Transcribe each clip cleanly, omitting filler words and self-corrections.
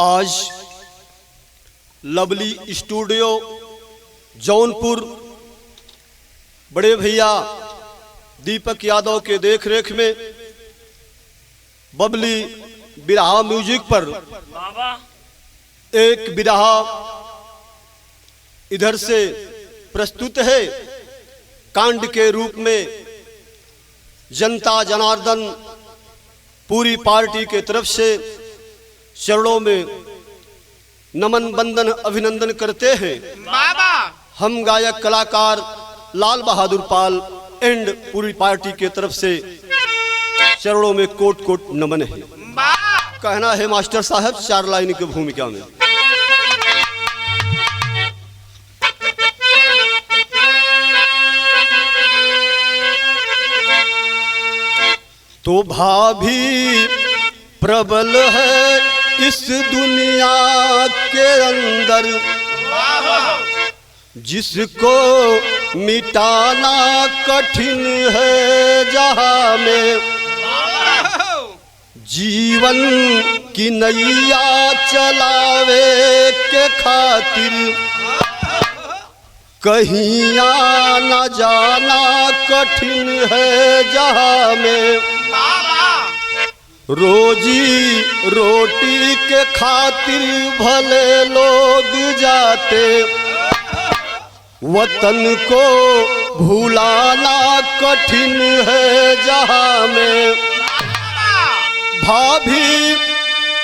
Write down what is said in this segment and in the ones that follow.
आज lovely studio Jaunpur बड़े भैया दीपक यादव के देखरेख में बबली बिरहा म्यूजिक पर एक बिरहा इधर से प्रस्तुत है। कांड के रूप में जनता जनार्दन पूरी पार्टी के तरफ से चरणों में नमन वंदन अभिनंदन करते हैं। हम गायक कलाकार लाल बहादुर पाल एंड पूरी पार्टी के तरफ से चरणों में कोट कोट नमन है। कहना है मास्टर साहब चार लाइन की भूमिका में। तो भाभी प्रबल है इस दुनिया के अंदर, जिसको मिटाना कठिन है जहां में। जीवन की नैया चलावे के खातिर कहीं आना जाना कठिन है जहां में। रोजी रोटी के खातिर भले लोग जाते, वतन को भुलाना कठिन है जहां में। भाभी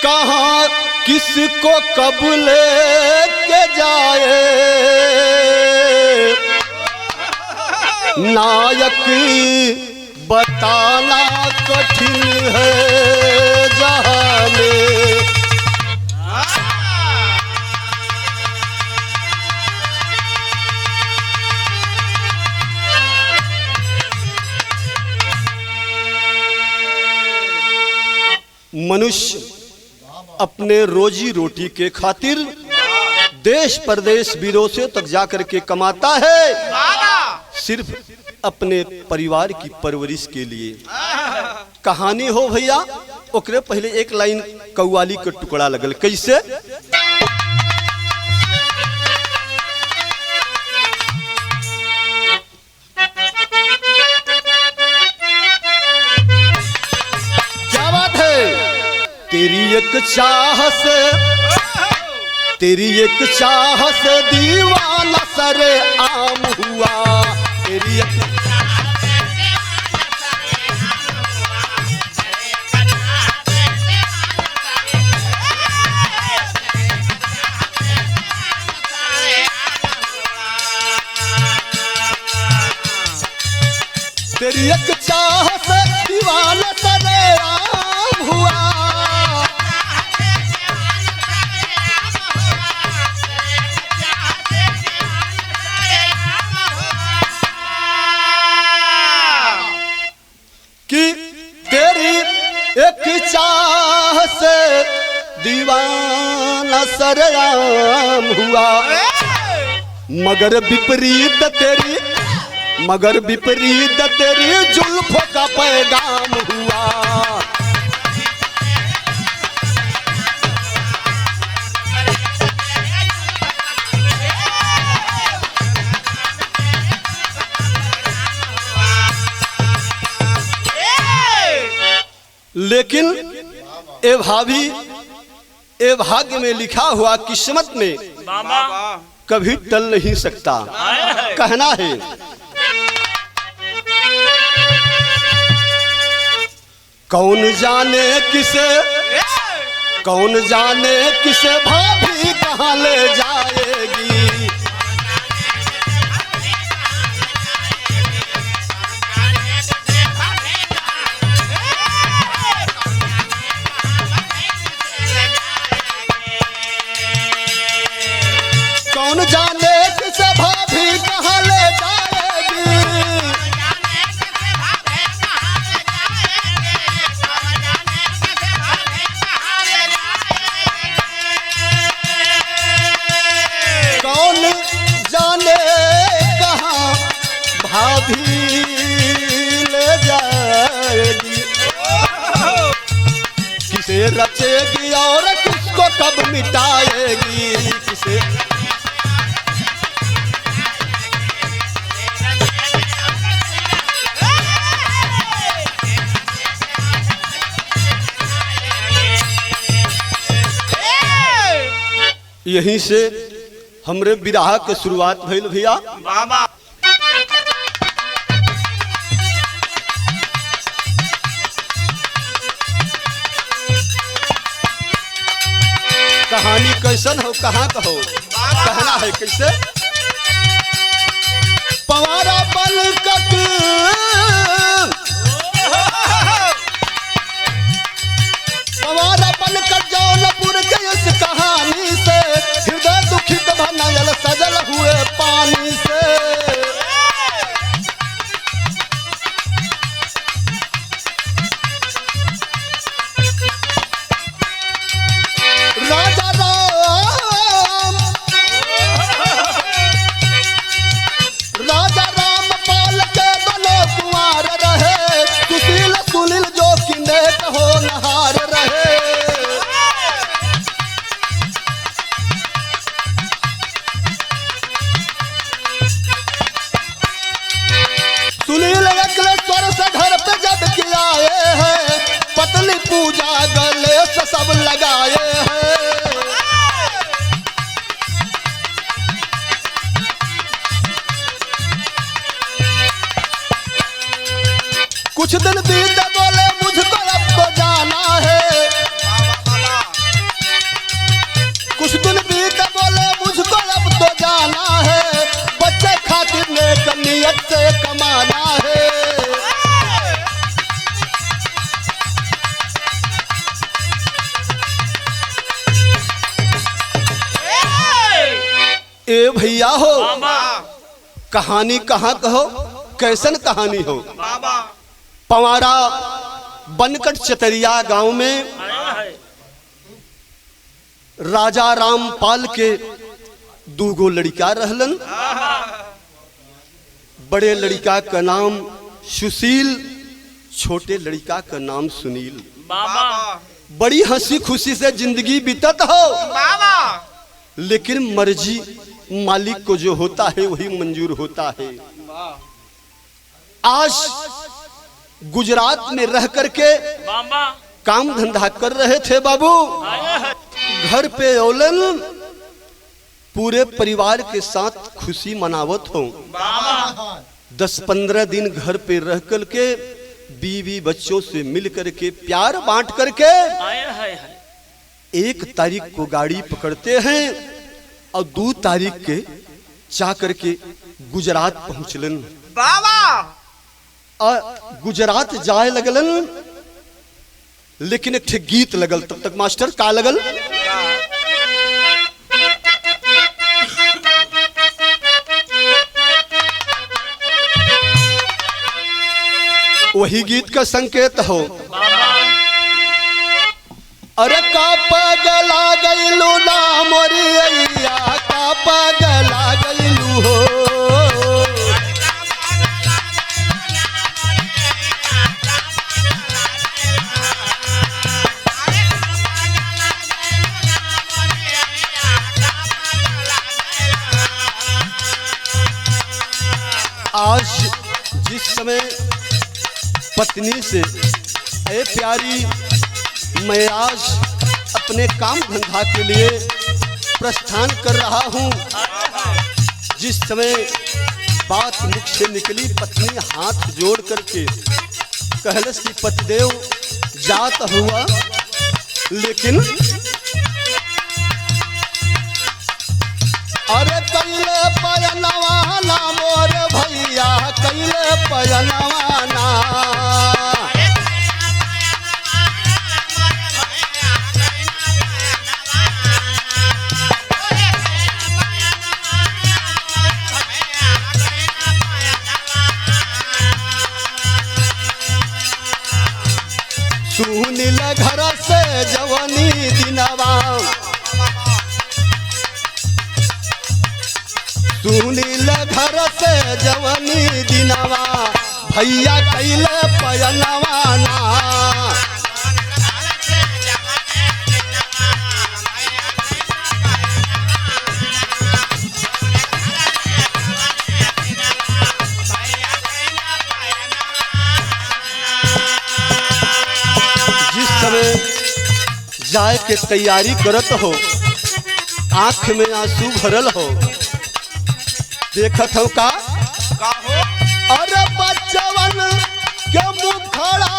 कहाँ किसको कब ले के जाए, नायक बताना कठिन है जहां में। मनुष्य अपने रोजी रोटी के खातिर देश परदेश विदेशों तक जाकर के कमाता है, सिर्फ अपने परिवार की परवरिश के लिए। कहानी हो भैया, ओकरे पहले एक लाइन कव्वाली का टुकड़ा लगल। कैसे? क्या बात है? तेरी एक चाह से दीवाना सरे आम हुआ। तेरी एक चाह से दीवाना सरे आम हुआ। कि तेरी एक चाह से दीवाना सरेआम हुआ, मगर विपरीत तेरी जुल्फों का पैगाम हुआ। लेकिन ए भाभी, ए भाग्य में लिखा हुआ किस्मत में कभी टल नहीं सकता। कहना है कौन जाने किसे भाभी कहाँ ले जाएगी। कौन जाने किसे भाभी कहाँ ले जाएगी। कौन जाने कहाँ भाभी ले जाएगी। किसे रचेगी और किसको कब मिटाएगी किसे। यहीं से हमरे विराह के शुरुआत भइल भैया। बाबा कहानी कैसन हो कहाँ का हो कहना है कैसे। पवारा बलकत पवारा बलकत जौनपुर के इस कहानी से हृदय दुखित भनल सजल हुए पानी से। राजा राम पाल के बने कुंवर रहे सुशील सुनील जो कि नेक हो नहार रहे। सुनील अखिलेश्वर से घर पे जब के आए हैं पत्नी पूजा गले से सब लगाए हैं। कुछ दिन बीते बोले मुझको अब तो जाना है। कुछ दिन बीते बोले मुझको अब तो जाना है। बच्चे खातिर नेक नियत से कमाना है। ए भैया हो कहानी कहाँ कहो कैसन कहानी हो। पवारा बनकट चतरिया गांव में राजा रामपाल के दूगो लड़का रहलन। बड़े लड़का का नाम सुशील छोटे लड़का का नाम सुनील। बड़ी हंसी खुशी से जिंदगी बीतत हो लेकिन मर्जी मालिक को जो होता है वही मंजूर होता है। आज गुजरात में रह करके काम धंधा कर रहे थे बाबू। घर पे औलन पूरे परिवार के साथ खुशी मनावत हो। 10-15 दिन घर पे रह करके बीवी बच्चों से मिल करके प्यार बांट करके 1 तारीख को गाड़ी पकड़ते हैं और 2 तारीख के जा करके गुजरात पहुंचलन। गुजरात जाए लगलन लेकिन एक ठे गीत लगल। तब तक मास्टर का लगल वही गीत का संकेत हो। अरे का पगला गईलू ना मोरिया का पगला गईलू हो। आज जिस समय पत्नी से ए प्यारी मैं आज अपने काम धंधा के लिए प्रस्थान कर रहा हूँ। जिस समय बात मुख से निकली पत्नी हाथ जोड़ करके कहलस कि पतिदेव जात हुआ लेकिन अरे कैले पयनवाना मोर भैया कैले पयनवाना। सुनील घर से जवानी दिनवा सुनील घर से जवानी दिनवा भैया कैले पयनवाना। समय जाए के तैयारी करत हो, आंख में आंसू भरल हो, देखत हो का हो अरे बच्चवन के मुखड़ा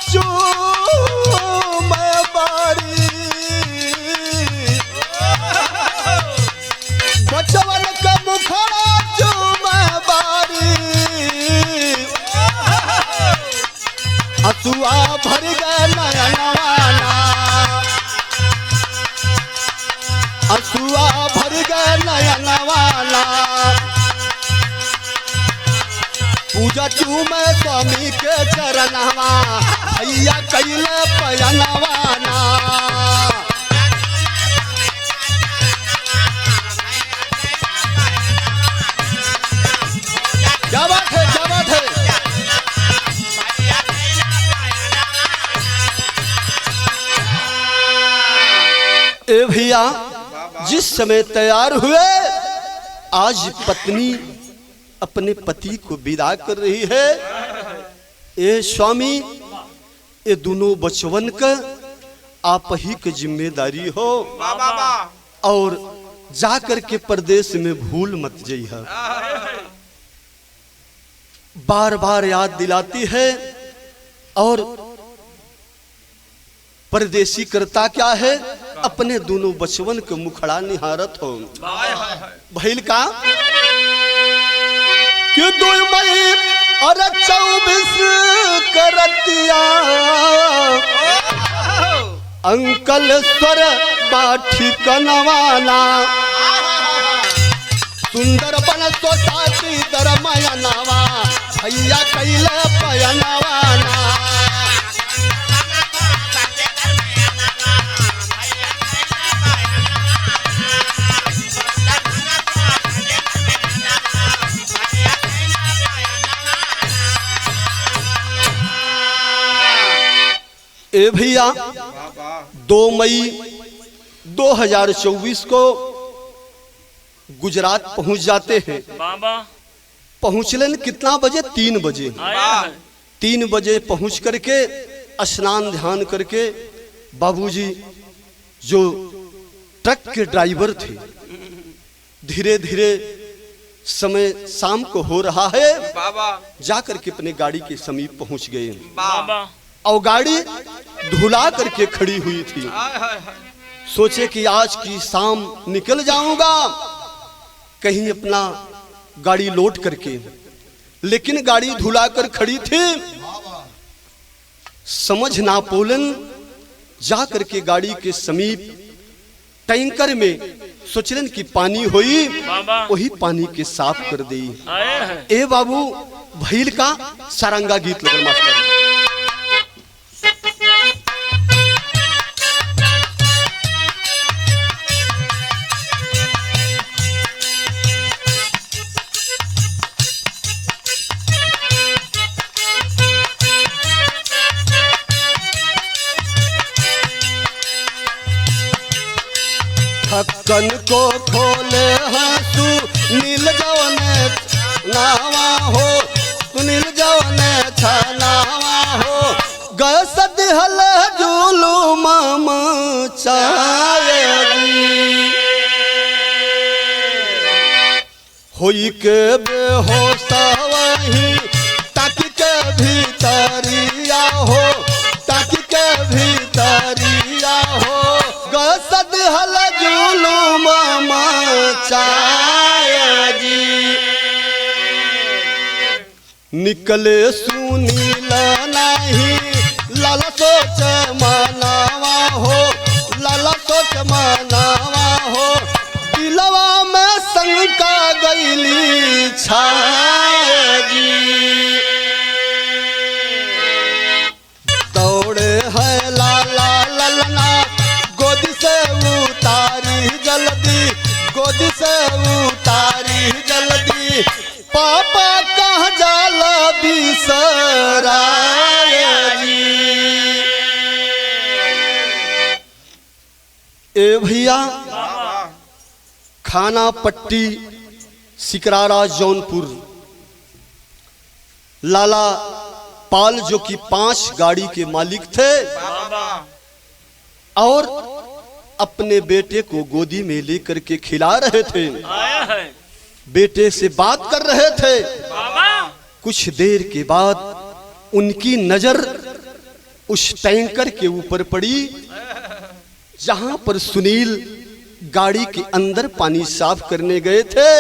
चूम बारी, बच्चवन के मुखड़ा चूम बारी, हसुआ भर गए नयनवाना, हसुआ भर गए नयनवाना, पूजा चूमे स्वामी के चरणवा, भैया कैले पयनवाना। क्या बात है, क्या बात है। ए भैया जिस समय तैयार हुए, आज पत्नी अपने पति को विदा कर रही है। ए स्वामी, ये दोनों बचवन का आप ही की जिम्मेदारी हो, और जाकर के परदेश में भूल मत जइहा। बार बार याद दिलाती है, और परदेसी करता क्या है, अपने दोनों बचवन के मुखड़ा निहारत हो। भइल का कि 2 मई और 24 करतिया, अंकल स्वर बाठी कनवाना, सुंदर बन सोसाती दरमयनवा, भैया कैले पयनवाना। ए भैया 2 मई 2024 को गुजरात पहुंच जाते हैं। पहुंचलन कितना बजे? 3 बजे। 3 बजे पहुंच करके स्नान ध्यान करके बाबूजी जो ट्रक के ड्राइवर थे, धीरे धीरे समय शाम को हो रहा है, जाकर के अपने गाड़ी के समीप पहुंच गए, और गाड़ी धुला करके खड़ी हुई थी। सोचे कि आज की शाम निकल जाऊंगा कहीं अपना गाड़ी लोड करके, लेकिन गाड़ी धुला कर खड़ी थी। समझ ना पोलन, जा करके गाड़ी के समीप टैंकर में सोचलन कि पानी होई, वही पानी के साफ कर दी। ए बाबू, भैल का सारंगा गीत लगल मास्टर। ढक्कन को खोले हंसू नील जवने नावा हो, सुनील जवने छनावा हो, गए सदिहल जुलूम मचाएगी, होई के बेहोश वही ताकि के भीतरिया हो, ताकि के भीतरिया हो, गए सदिहल जुलूम मचाएगी, निकले सुनील नहीं लाला सोच मनावा हो, लाला सोच मनावा हो, दिलवा में शंका गईली छाएगी, दौड़े है लाला ललना गोदी से उतारी जल्दी, गोदी से उतारी जल्दी, पापा कहाँ जाला बिसराएगी। ए भैया, खाना पट्टी सिकरारा जौनपुर, लाला पाल जो कि 5 गाड़ी के मालिक थे और अपने बेटे को गोदी में लेकर के खिला रहे थे, बेटे से बात कर रहे थे। कुछ देर के बाद उनकी नजर उस टैंकर के ऊपर पड़ी जहां पर सुनील गाड़ी के अंदर पानी साफ करने गए थे।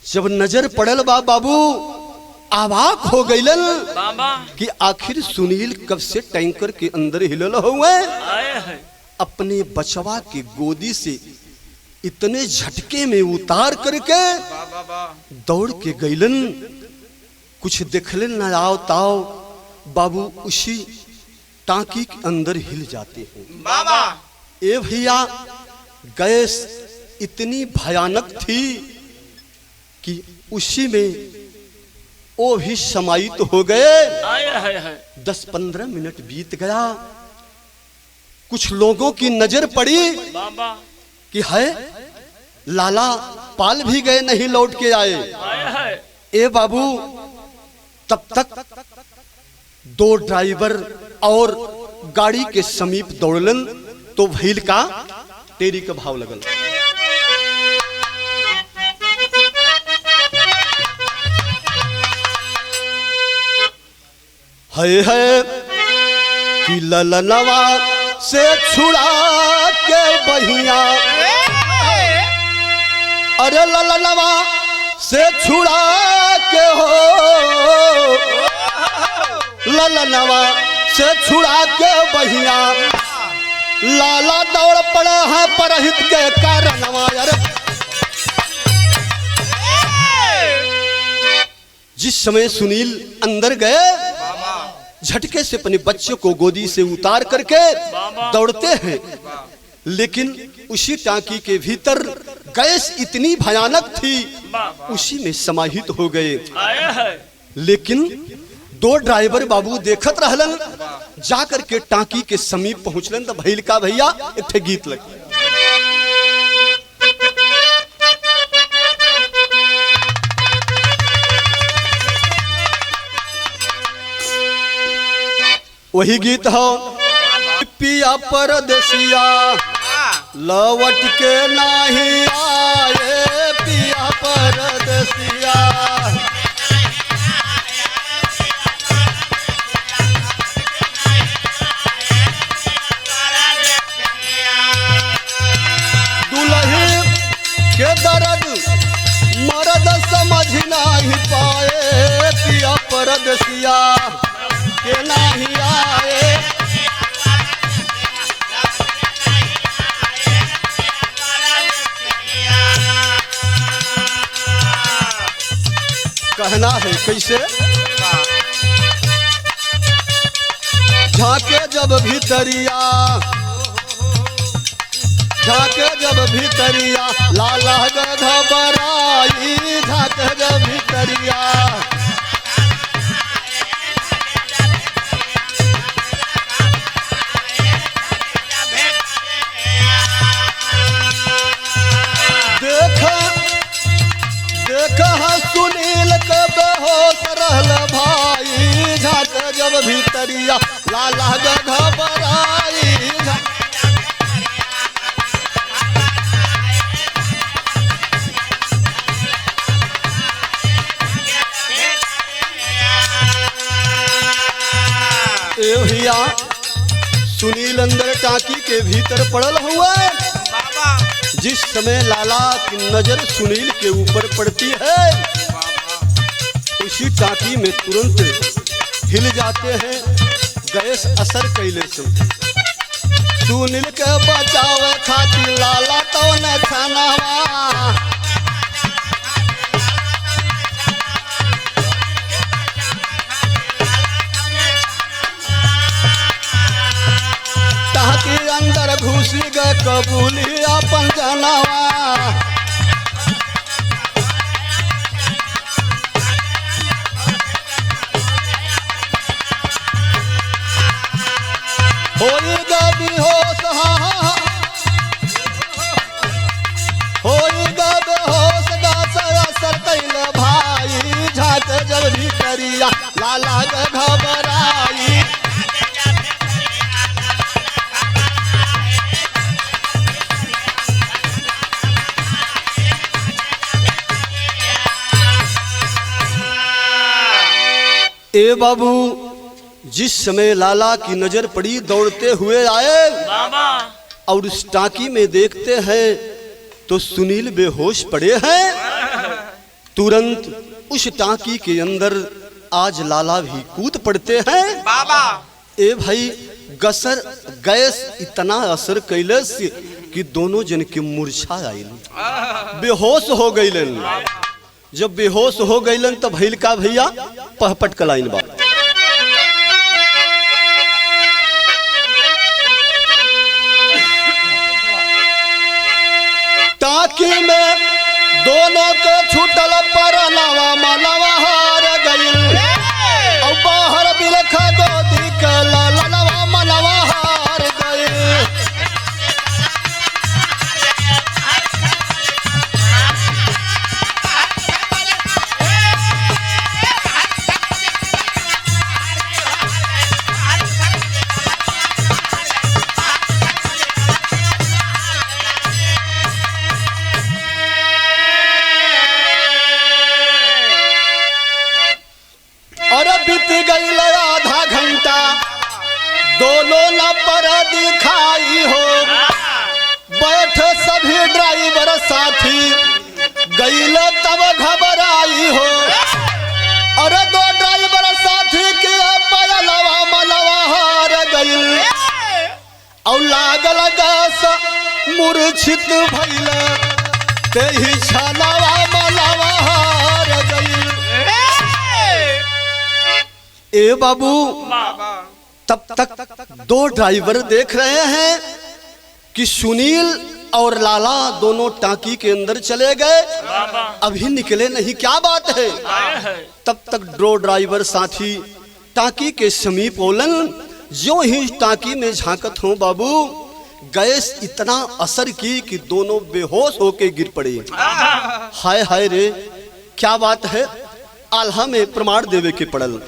जब नजर पड़ल बाबू अवाक हो गईलन कि आखिर सुनील कब से टैंकर के अंदर हिलल हुए। अपने बचवा की गोदी से इतने झटके में उतार करके दौड़ के गईलन। कुछ देखले न आओ ताओ बाबू उसी टांकी के अंदर हिल जाते हैं। ए भैया गैस इतनी भयानक थी कि उसी में वो भी समाहित हो गए। 10-15 मिनट बीत गया। कुछ लोगों की नजर पड़ी कि है लाला पाल भी गए नहीं लौट के आए। ए बाबू तब तक 2 ड्राइवर और गाड़ी के समीप दौड़लन तो भील का तेरी का भाव लगल। है कि ललनवा से छुड़ा के बहिया, अरे ललनवा से छुड़ा के हो, ललनवा से छुड़ा के बहिया, लाला दौड़ पड़ा है परहित के कारणवा। जिस समय सुनील अंदर गए झटके से अपने बच्चे को गोदी से उतार करके दौड़ते हैं, लेकिन उसी टांकी के भीतर गैस इतनी भयानक थी उसी में समाहित हो गए। लेकिन 2 ड्राइवर बाबू देखत रहलन, जाकर के टांकी के समीप पहुंचलन तो भैल का भैया एक गीत लगी। वही गीत हो पिया परदेसिया लौट के नहीं आए, पिया परदेसिया। दुल्ही के दर्द मर्द समझ नहीं पाए, पिया परदेसिया के नहीं आए। कहना है कैसे, झाके जब भीतरिया, झाके जब भीतरिया, लाला घबराई, झाके जब भीतरिया। सुनील के बेहोश रहल भाई, झाक जब भीतरिया, लाला घबराई। भैया सुनील अंदर टांकी के भीतर पड़ल हुआ। जिस समय लाला की नजर सुनील के ऊपर पड़ती है उसी टांकी में तुरंत हिल जाते हैं गैस असर कैले से। सुनील के बचावे खातिर लाला तो न छानावा, टांकी अंदर घुसी गए कबूली अपन जनावा। होई गा बेहोश, होई गा बेहोश, असर कैले भाई, झाक जब भीतर भितरिया लाला घबराई। ए बाबू, जिस समय लाला की नजर पड़ी दौड़ते हुए आए और उस टांकी में देखते हैं तो सुनील बेहोश पड़े हैं। तुरंत उस टांकी के अंदर आज लाला भी कूद पड़ते हैं। ए भाई, गैस इतना असर कैलस कि दोनों जन के मूर्छा आइल, बेहोश हो गईलन। जब बेहोश हो गईलन तो भइल का भैया, पहपट कलाइन बा। टांकी में दोनों के छूटल पर नवा मनवा हार गईल और बाहर बिलखा गोदी के ललवा मनवा हार गईल। बीत गई आधा घंटा, दोनों न पर दिखाई हो। बैठ सभी ड्राइवर साथी, गईल तब घबराई हो। अरे दो ड्राइवर साथी के पयलवा मनवा हार गईल और लागल गैस मूर्छित भइल, तेही छलवा मनवा हार गईल। ए बाबू, तब तक दो ड्राइवर देख रहे हैं कि सुनील और लाला दोनों टांकी के अंदर चले गए, अभी निकले नहीं, क्या बात है। तब तक दो ड्राइवर साथी टांकी के समीप ओलन। जो ही टांकी में झांकत हो बाबू, गैस इतना असर की कि दोनों बेहोश होके गिर पड़े। हाय हाय रे, क्या बात है। आल्हा में प्रमाण देवे के पड़ल।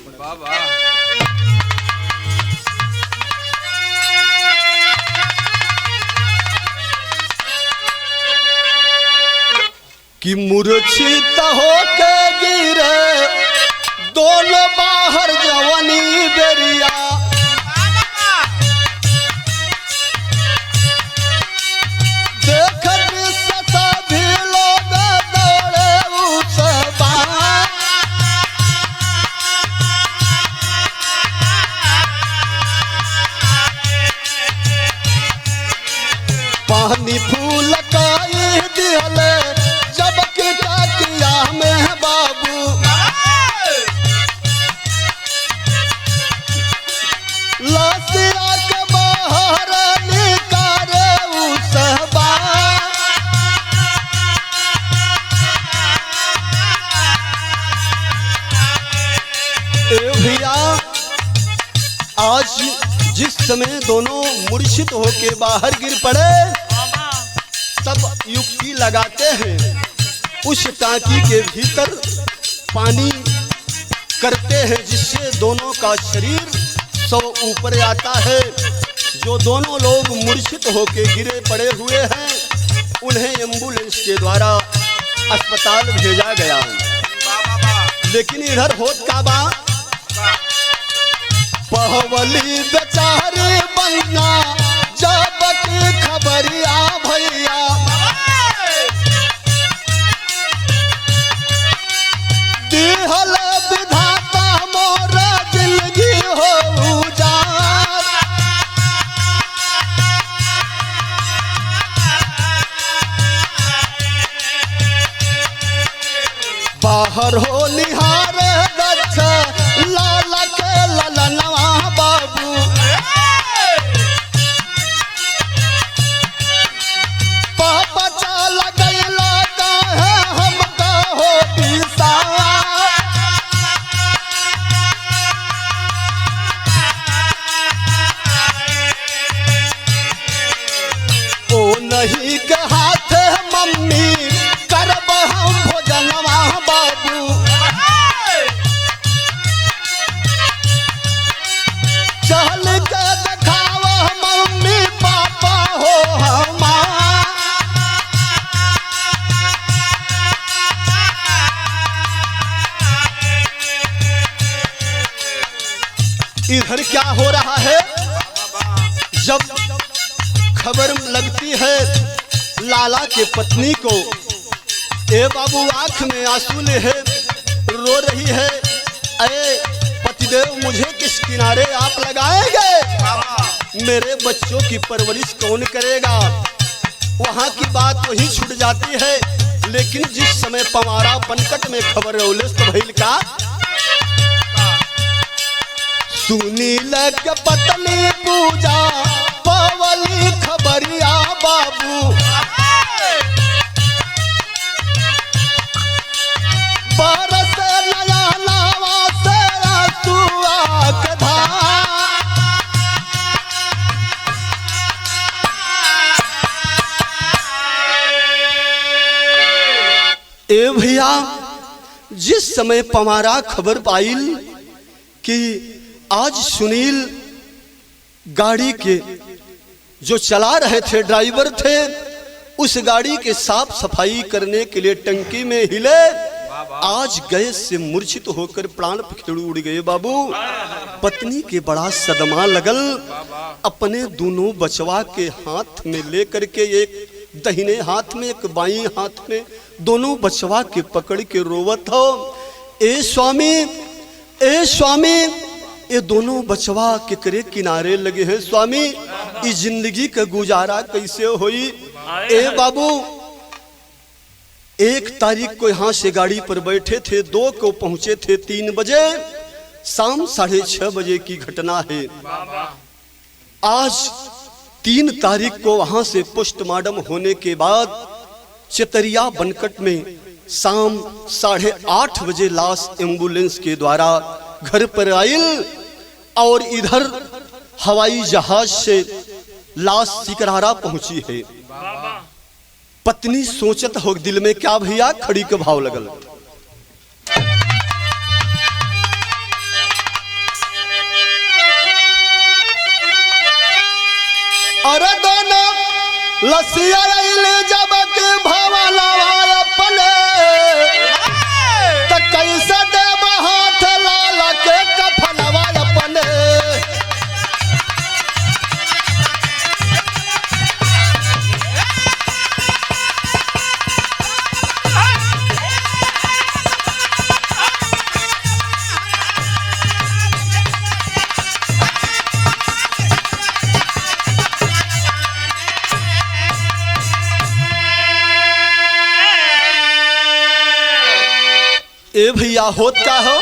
कि मूर्छित होके गिरे दोनों बाहर जवानी बेरिया। देख सभी लोग दौड़े उस बाहर। पानी फूल काई दिहले जबकि टाकिया में बाबू। लसिया के बाहर निकारे उस बाहर। भैया, आज जिस समय दोनों मूर्छित होके बाहर गिर पड़े, तब युक्ति लगाते हैं, उस टांकी के भीतर पानी करते हैं जिससे दोनों का शरीर 100 ऊपर आता है। जो दोनों लोग मूर्छित होके गिरे पड़े हुए हैं, उन्हें एम्बुलेंस के द्वारा अस्पताल भेजा गया। लेकिन इधर होत का बा, पहवली बेचारी बन्ना जबकि खबरिया भैया। दिहल विधाता मोर जिंदगी हो उजाड़। बाहर हो निहार गच्छ लाला के ललनवा बाबू। इधर क्या हो रहा है? जब खबर लगती है लाला के पत्नी को, ए बाबू आंख में आंसू ले है, रो रही है, अरे पतिदेव मुझे किस किनारे आप लगाएंगे? मेरे बच्चों की परवरिश कौन करेगा? वहां की बात वही छूट जाती है। लेकिन जिस समय पवारा बनकट में खबर रौलेस तो भइल का, सुनी लग पत्नी पूजा पवली खबरिया बाबू, बरस नया लावा से आंसुआ के धार। ए भैया, जिस समय पवारा खबर पाइल कि आज सुनील गाड़ी के जो चला रहे थे, ड्राइवर थे, उस गाड़ी के साफ सफाई करने के लिए टंकी में हिले, आज गैस से मूर्छित होकर प्राण पखेरु उड़ गए बाबू। पत्नी के बड़ा सदमा लगल, अपने दोनों बचवा के हाथ में लेकर के, एक दाहिने हाथ में एक बाईं हाथ में, दोनों बचवा के पकड़ के रोवत हो, ए स्वामी, ए स्वामी, ये दोनों बचवा केकरे किनारे लगे हैं स्वामी, इस जिंदगी का गुजारा कैसे होई? ए बाबू, 1 तारीख को यहाँ से गाड़ी पर बैठे थे, 2 को पहुंचे थे 3 बजे, शाम 6:30 बजे की घटना है। आज 3 तारीख को वहां से पोस्टमार्टम होने के बाद चतरिया बनकट में शाम 8:30 बजे लाश एम्बुलेंस के द्वारा घर पर आयल, और इधर हवाई जहाज से लाश सिकरारा पहुंची है। पत्नी सोचत हो दिल में क्या भैया, खड़ी के भाव लगल, अरे दोनों लसिया ले जब के भावा लावा अपने, तो कैसे देव हाथ लाला के कफनवा अपने। ए भैया, होत का हो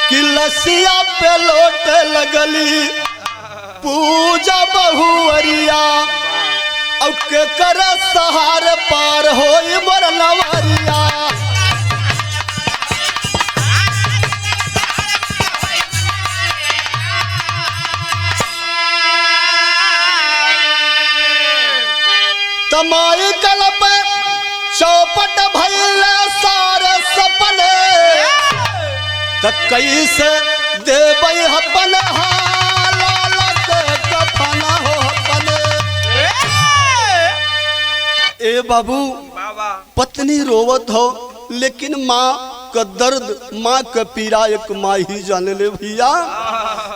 कि लसिया पे लोट लगली पूजा बहुअरिया, और के कर सहार पार होई मोर नवरिया। तमाई कलप चौपट भइल सारे सपने, त कैसे देबै अपन लाला के कफन हो अपने। ए बाबू, पत्नी रोवत हो, लेकिन माँ का दर्द, माँ का पीड़ा एक माँ ही जाने ले भैया।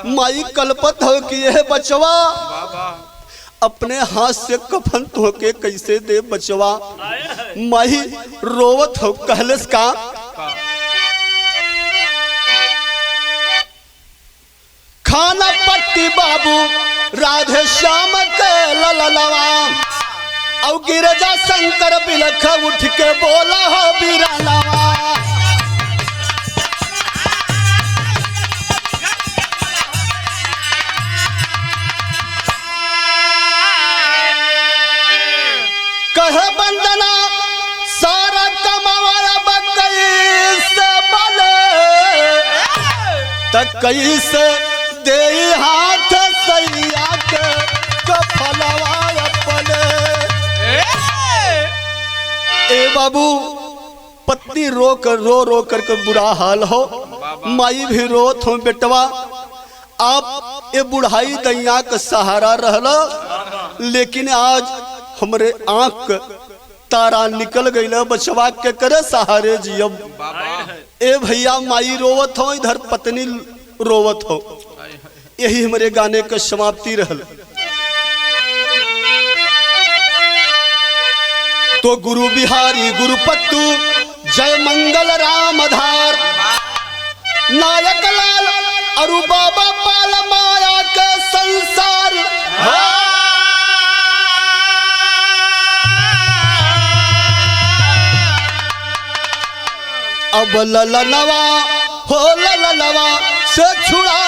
माई कल्पत हो कि यह बचवा अपने हाथ से कफन धोके कैसे दे बचवा। माही रोवत हो, कहलस का, खाना पट्टी बाबू राधे श्याम के लललवा, और गिरजा शंकर बिलख उठ के बोला हो बिरलवा। कहे बंदना सारा कमाया बकई से बले, तक कई से दे हाथ सैया के कफलवा अपने। ए बाबू, पत्नी रो कर बुरा हाल हो, माई भी रोत हो, बेटवा आप ये बुढ़ाई दैया का सहारा रहला, लेकिन आज हमरे आंख तारा निकल गई ना, बचवा के करे सहारे जियब। ए भैया, माई रोवत हो, इधर पत्नी रोवत हो। यही हमारे गाने का समाप्ति रहल। तो गुरु बिहारी गुरुपत्तु जय मंगल राम आधार नायक लाल अरु बाबा पाल माया के संसार। अब ललनवा हो ललनवा से छुड़ा